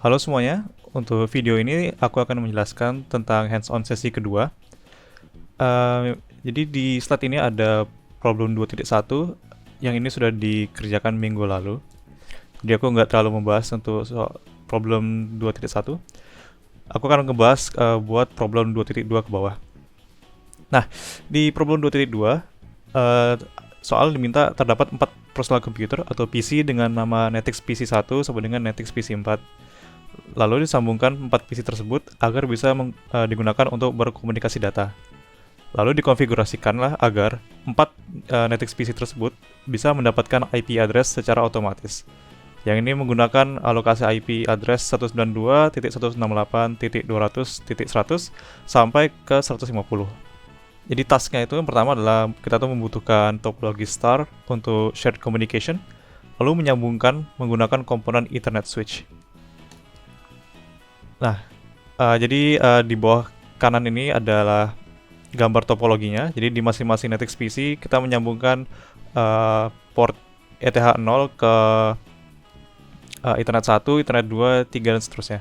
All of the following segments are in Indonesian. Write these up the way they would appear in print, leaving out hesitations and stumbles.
Halo semuanya, untuk video ini aku akan menjelaskan tentang hands-on sesi kedua. Jadi di slide ini ada problem 2.1 yang ini sudah dikerjakan minggu lalu. Jadi aku nggak terlalu membahas untuk problem 2.1. Aku akan ngebahas buat problem 2.2 ke bawah. Nah, di problem 2.2 soal diminta terdapat 4 personal computer atau PC dengan nama Netix PC1 sama dengan Netix PC4. Lalu disambungkan 4 PC tersebut agar bisa digunakan untuk berkomunikasi data. Lalu dikonfigurasikanlah agar 4 Netix PC tersebut bisa mendapatkan IP address secara otomatis. Yang ini menggunakan alokasi IP address 192.168.200.100 sampai ke 150. Jadi tasknya itu yang pertama adalah kita tuh membutuhkan topologi star untuk shared communication, lalu menyambungkan menggunakan komponen Ethernet switch. Nah, jadi di bawah kanan ini adalah gambar topologinya. Jadi di masing-masing Netix PC kita menyambungkan port ETH0 ke Ethernet 1, Ethernet 2, 3, dan seterusnya.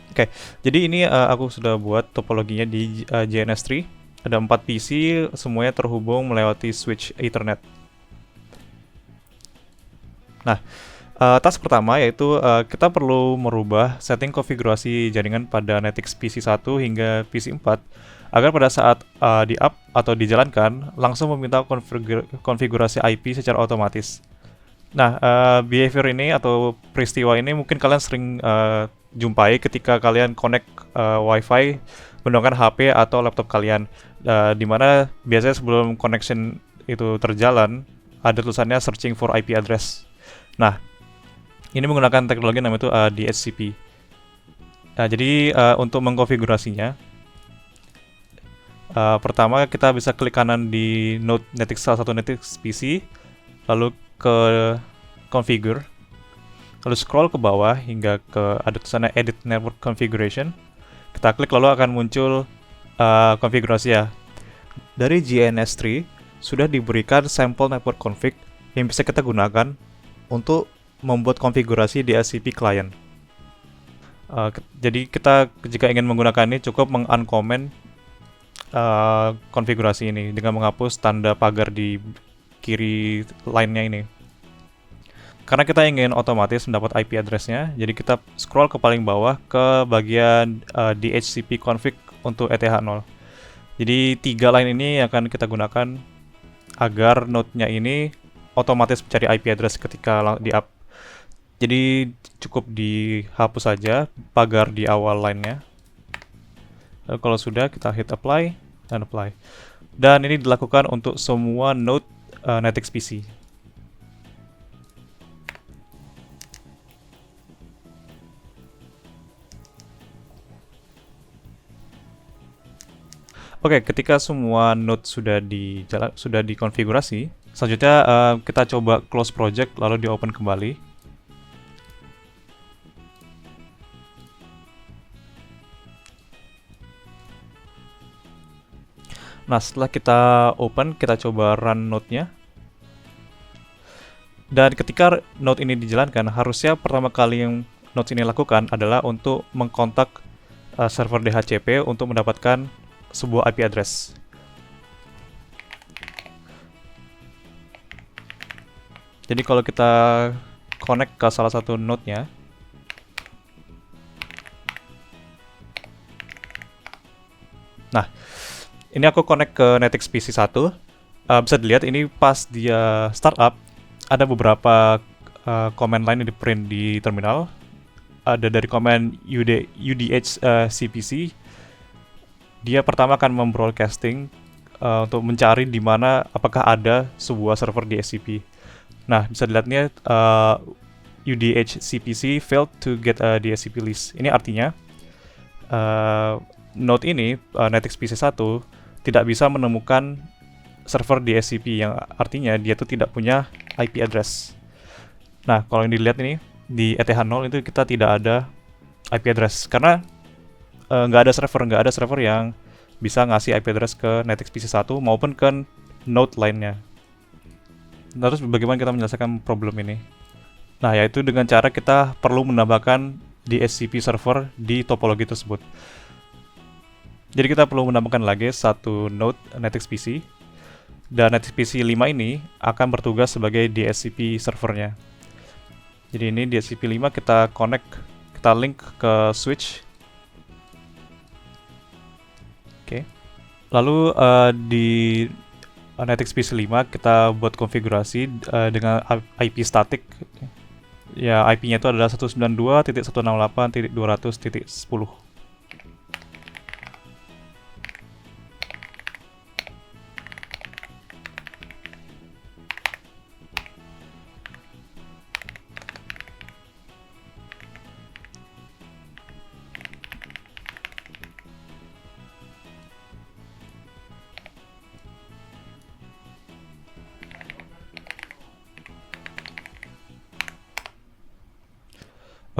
Oke, jadi ini aku sudah buat topologinya di JNS3. Ada 4 PC, semuanya terhubung melewati switch Ethernet. Nah, task pertama yaitu kita perlu merubah setting konfigurasi jaringan pada Netix PC1 hingga PC4 agar pada saat di-up atau dijalankan langsung meminta konfigurasi IP secara otomatis. Nah, behavior ini atau peristiwa ini mungkin kalian sering jumpai ketika kalian connect WiFi menggunakan HP atau laptop kalian, di mana biasanya sebelum connection itu terjalan ada tulisannya searching for IP address. Nah, ini menggunakan teknologi namanya itu DHCP. Nah, jadi untuk mengkonfigurasinya, pertama kita bisa klik kanan di node Netix salah satu Netix PC, lalu ke configure, lalu scroll ke bawah hingga ke ada tulisannya edit network configuration. Kita klik lalu akan muncul konfigurasi ya. Dari JNS3 sudah diberikan sampel network config yang bisa kita gunakan untuk membuat konfigurasi DHCP client. Jadi kita jika ingin menggunakan ini cukup meng-uncomment konfigurasi ini dengan menghapus tanda pagar di kiri line-nya ini. Karena kita ingin otomatis mendapat IP address-nya, jadi kita scroll ke paling bawah ke bagian DHCP config untuk ETH0. Jadi 3 line ini akan kita gunakan agar node-nya ini otomatis mencari IP address ketika di-up. Jadi cukup dihapus saja pagar di awal line-nya. Lalu kalau sudah kita hit apply dan apply. Dan ini dilakukan untuk semua node Netix PC. Oke, ketika semua node sudah dikonfigurasi, selanjutnya kita coba close project lalu di open kembali. Nah, setelah kita open, kita coba run node-nya. Dan ketika node ini dijalankan, harusnya pertama kali yang node ini lakukan adalah untuk mengkontak server DHCP untuk mendapatkan sebuah IP address. Jadi kalau kita connect ke salah satu node-nya, nah, ini aku connect ke Netix PC1. Bisa dilihat ini pas dia startup, ada beberapa command line yang di print di terminal. Ada dari command UDH CPC. Dia pertama akan membroadcasting untuk mencari di mana apakah ada sebuah server DHCP. Nah, bisa dilihat nih UDH CPC failed to get a DHCP list. Ini artinya node ini Netix PC1 tidak bisa menemukan server DHCP, yang artinya dia tuh tidak punya IP address. Nah, kalau yang dilihat ini di ETH0 itu kita tidak ada IP address karena nggak ada server yang bisa ngasih IP address ke Netix PC1 maupun ke node lainnya. Terus bagaimana kita menyelesaikan problem ini? Nah, yaitu dengan cara kita perlu menambahkan DHCP server di topologi tersebut. Jadi kita perlu menambahkan lagi satu node NetXPC, dan NetXPC 5 ini akan bertugas sebagai DHCP servernya. Jadi ini DHCP 5 kita connect, kita link ke switch. Oke. Lalu di NetXPC 5 kita buat konfigurasi dengan IP static. Ya, IP-nya itu adalah 192.168.200.10.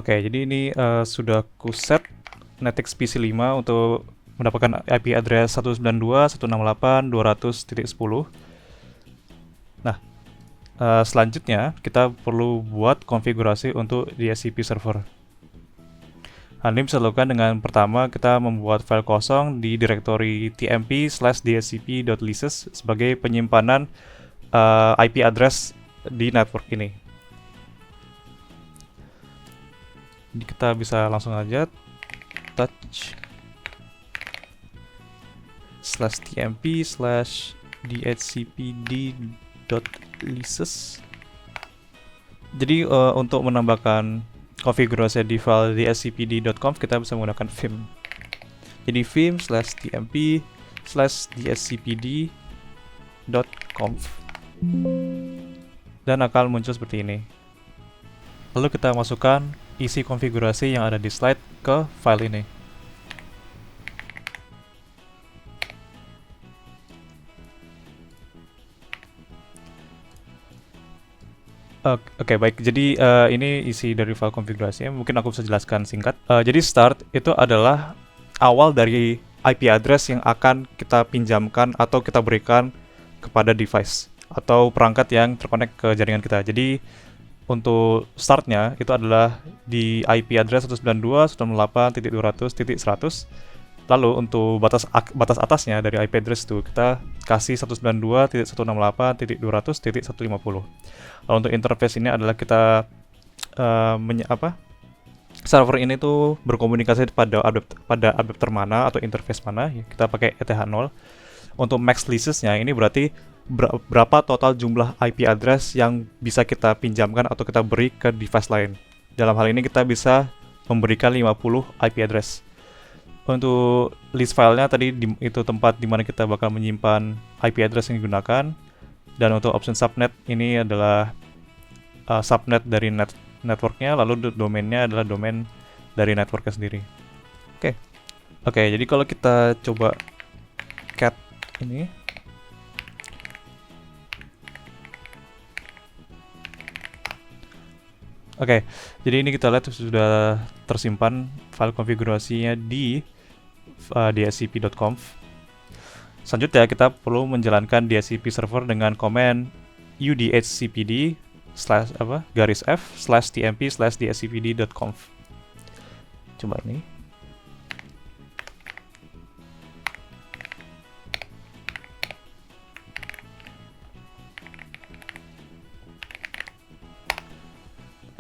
Oke, jadi ini sudah ku set NetXPC 5 untuk mendapatkan IP address 192.168.200.10. Nah, selanjutnya kita perlu buat konfigurasi untuk DHCP server. Hal ini bisa dilakukan dengan pertama kita membuat file kosong di direktori tmp/dhcp.leases sebagai penyimpanan IP address di network ini. Jadi kita bisa langsung aja touch /tmp/dhcpd.leases. Jadi untuk menambahkan konfigurasi di file dhcpd.conf kita bisa menggunakan vim. Jadi vim/tmp/dhcpd.conf dan akan muncul seperti ini. Lalu kita masukkan isi konfigurasi yang ada di slide ke file ini. Oke, baik. Jadi ini isi dari file konfigurasinya. Mungkin aku bisa jelaskan singkat. Jadi start itu adalah awal dari IP address yang akan kita pinjamkan atau kita berikan kepada device atau perangkat yang terkonek ke jaringan kita. Jadi untuk startnya itu adalah di IP address 192.168.200.100. Lalu untuk batas atasnya dari IP address itu kita kasih 192.168.200.150. Lalu untuk interface ini adalah kita server ini tuh berkomunikasi pada adapter mana atau interface mana. Ya, kita pakai ETH0. Untuk max leasesnya ini berarti berapa total jumlah IP address yang bisa kita pinjamkan atau kita beri ke device lain. Dalam hal ini kita bisa memberikan 50 IP address. Untuk list filenya tadi itu tempat di mana kita bakal menyimpan IP address yang digunakan. Dan untuk option subnet ini adalah subnet dari networknya, lalu domainnya adalah domain dari networknya sendiri. Oke, jadi kalau kita coba cat ini, oke, jadi ini kita lihat sudah tersimpan file konfigurasinya di dhcp.conf. Selanjutnya kita perlu menjalankan DHCP server dengan command udhcpd /f/tmp/dhcpd.conf. Coba ini.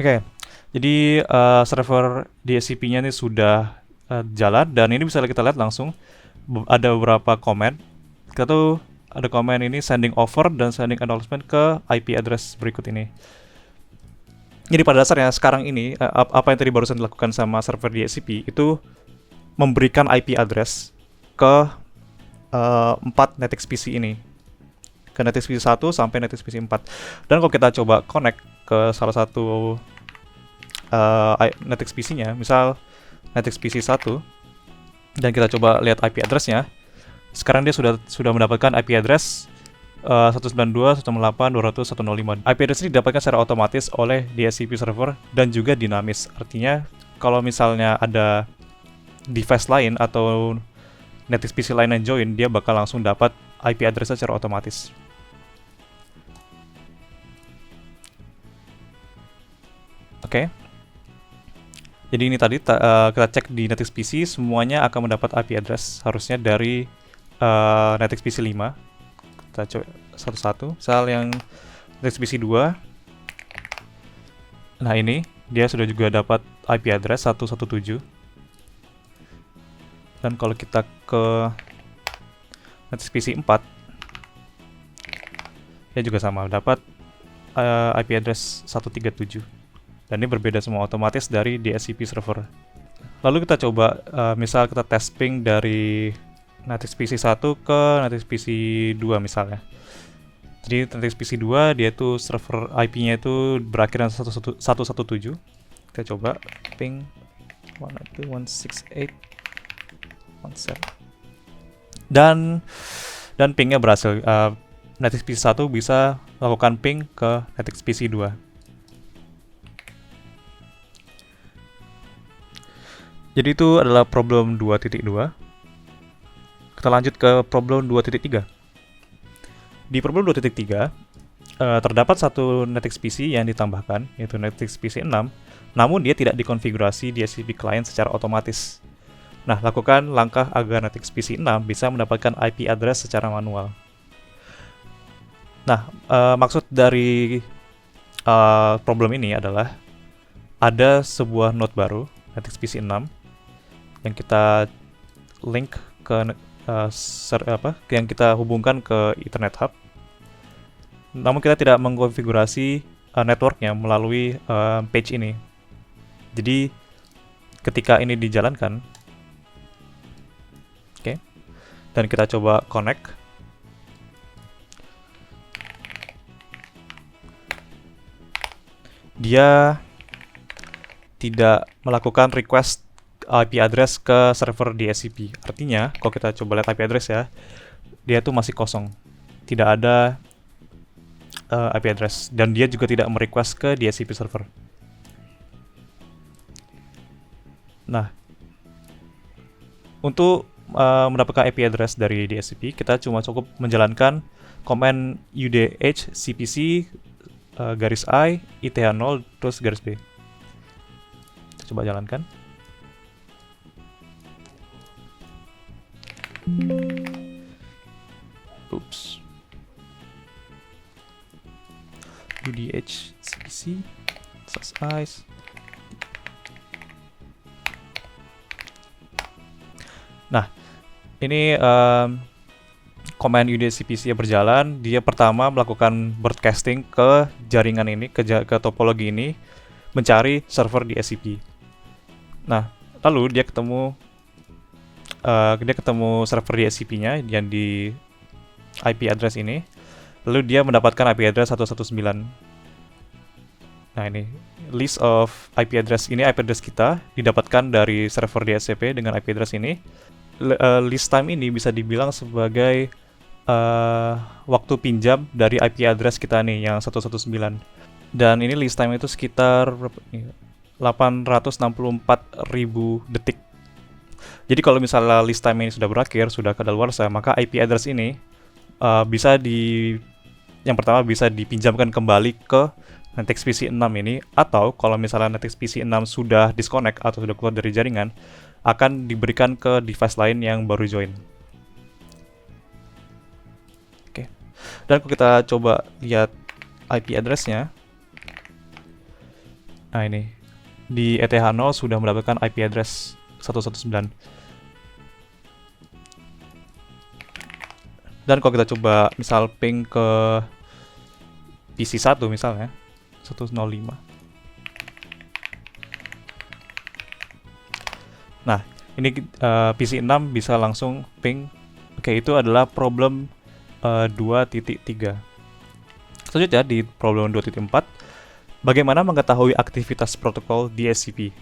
Oke, jadi server DHCP-nya ini sudah jalan, dan ini bisa kita lihat langsung ada beberapa command. Kita tuh ada command ini sending over dan sending acknowledgement ke IP address berikut ini. Jadi pada dasarnya sekarang ini apa yang tadi barusan dilakukan sama server DHCP itu memberikan IP address ke 4 NetXPC ini, ke NetXPC 1 sampai NetXPC 4. Dan kalau kita coba connect ke salah satu NetXPC-nya, misal NetXPC 1, dan kita coba lihat IP address-nya, sekarang dia sudah mendapatkan IP address 192.168.200.105. IP address ini didapatkan secara otomatis oleh DHCP server dan juga dinamis. Artinya kalau misalnya ada device lain atau NetXPC lain yang join, dia bakal langsung dapat IP address secara otomatis. Oke. Jadi ini tadi kita cek di Netix PC semuanya akan mendapat IP address harusnya dari Netix PC 5. Kita coba satu-satu. Misal yang Netix PC 2. Nah, ini dia sudah juga dapat IP address 117. Dan kalau kita ke Netix PC 4, dia juga sama, dapat IP address 137. Dan ini berbeda semua otomatis dari DSCP server. Lalu kita coba, misal kita tes ping dari Netix PC 1 ke Netix PC 2 misalnya. Jadi Netix PC 2 dia tuh server IP-nya itu berakhiran 117. Kita coba ping 192.168.17. Dan pingnya berhasil. Netix PC 1 bisa melakukan ping ke Netix PC 2. Jadi itu adalah problem 2.2. Kita lanjut ke problem 2.3. Di problem 2.3, terdapat satu Netix PC yang ditambahkan, yaitu Netix PC 6, namun dia tidak dikonfigurasi DSCP client secara otomatis. Nah, lakukan langkah agar Netix PC 6 bisa mendapatkan IP address secara manual. Nah, maksud dari problem ini adalah ada sebuah node baru, Netix PC 6, yang kita link ke yang kita hubungkan ke Ethernet Hub. Namun kita tidak mengkonfigurasi networknya melalui page ini. Jadi ketika ini dijalankan, dan kita coba connect, dia tidak melakukan request IP address ke server DSCP. Artinya, kalau kita coba lihat IP address ya, dia tuh masih kosong. Tidak ada IP address. Dan dia juga tidak merequest ke DSCP server. Nah, untuk mendapatkan IP address dari DSCP, kita cuma cukup menjalankan command udh cpc garis I, ith0, terus garis B. Kita coba jalankan. Oops. udh cpc /ice. Nah, ini command udh cpc berjalan. Dia pertama melakukan broadcasting ke jaringan ini, ke topologi ini, mencari server DSCP. Nah, lalu dia ketemu server DSCP-nya yang di IP address ini. Lalu dia mendapatkan IP address 119. Nah, ini list of IP address ini, IP address kita didapatkan dari server DSCP dengan IP address ini. List time ini bisa dibilang sebagai waktu pinjam dari IP address kita nih yang 119. Dan ini list time itu sekitar 864.000 detik. Jadi kalau misalnya list time ini sudah berakhir, sudah kadaluarsa, maka IP address ini yang pertama bisa dipinjamkan kembali ke Netix PC 6 ini, atau kalau misalnya Netix PC 6 sudah disconnect atau sudah keluar dari jaringan, akan diberikan ke device lain yang baru join. Oke. Dan kalau kita coba lihat IP address-nya, nah ini di ETH0 sudah mendapatkan IP address 119. Dan kalau kita coba misal ping ke PC 1 misalnya 105. Nah, ini PC 6 bisa langsung ping. Oke, itu adalah problem 2.3. Selanjutnya di problem 2.4, bagaimana mengetahui aktivitas protokol DSCP?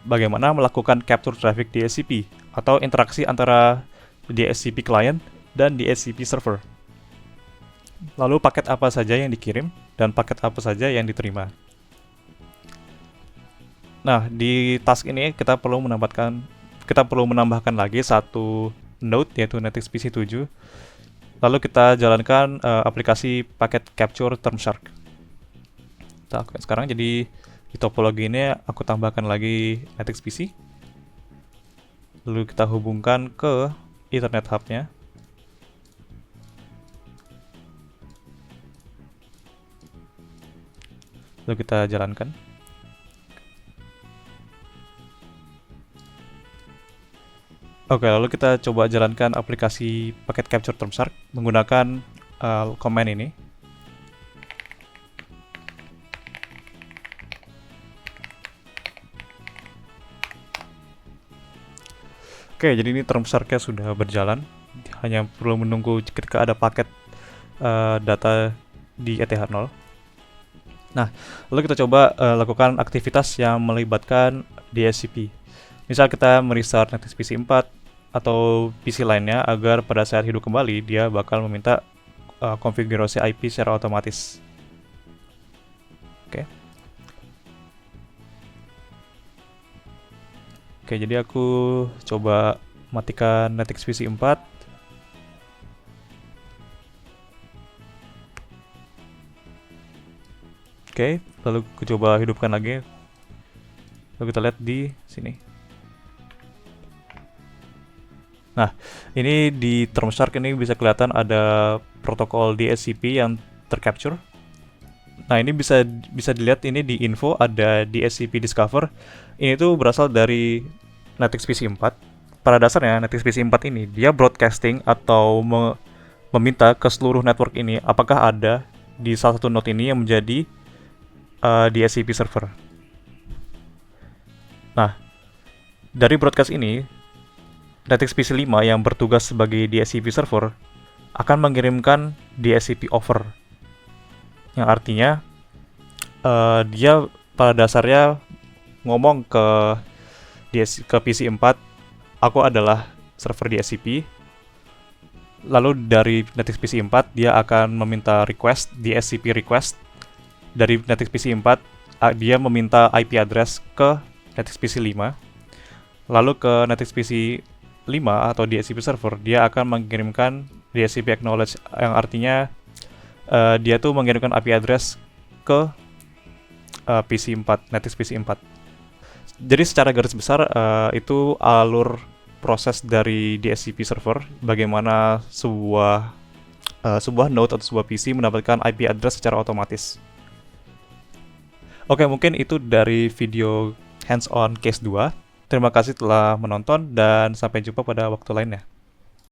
Bagaimana melakukan capture traffic DSCP atau interaksi antara DSCP client dan DSCP server. Lalu paket apa saja yang dikirim dan paket apa saja yang diterima. Nah, di task ini kita perlu menambahkan lagi satu node, yaitu Netix PC 7. Lalu kita jalankan aplikasi paket capture term shark. Kita lakukan sekarang. Jadi Di topologi ini aku tambahkan lagi NetX PC. Lalu kita hubungkan ke Ethernet hub-nya. Lalu kita jalankan. Oke, lalu kita coba jalankan aplikasi paket capture term shark menggunakan command ini. Oke, jadi ini term shark-nya sudah berjalan. Hanya perlu menunggu ketika ada paket data di ETH0. Nah, lalu kita coba lakukan aktivitas yang melibatkan DHCP. Misal kita merestart NetX PC 4 atau PC lainnya agar pada saat hidup kembali dia bakal meminta konfigurasi IP secara otomatis. Oke. Oke, jadi aku coba matikan NetX PC 4. Oke, lalu aku coba hidupkan lagi. Lalu kita lihat di sini. Nah, ini di term shark ini bisa kelihatan ada protokol DHCP yang tercapture. Nah, ini bisa dilihat ini di info ada DHCP discover. Ini tuh berasal dari NetX PC 4. Pada dasarnya NetX PC 4 ini dia broadcasting atau meminta ke seluruh network ini apakah ada di salah satu node ini yang menjadi DHCP server. Nah, dari broadcast ini NetX PC 5 yang bertugas sebagai DHCP server akan mengirimkan DHCP over, yang artinya dia pada dasarnya ngomong ke PC 4, aku adalah server DHCP. Lalu dari NetX PC 4 dia akan meminta request DHCP request dari NetX PC 4. Dia meminta IP address ke NetX PC 5. Lalu ke NetX PC 5 atau DHCP server dia akan mengirimkan DHCP acknowledge, yang artinya dia tuh mengirimkan IP address ke PC 4, NetX PC 4. Jadi secara garis besar itu alur proses dari DHCP server, bagaimana sebuah node atau sebuah PC mendapatkan IP address secara otomatis. Oke, mungkin itu dari video hands-on case 2. Terima kasih telah menonton dan sampai jumpa pada waktu lainnya.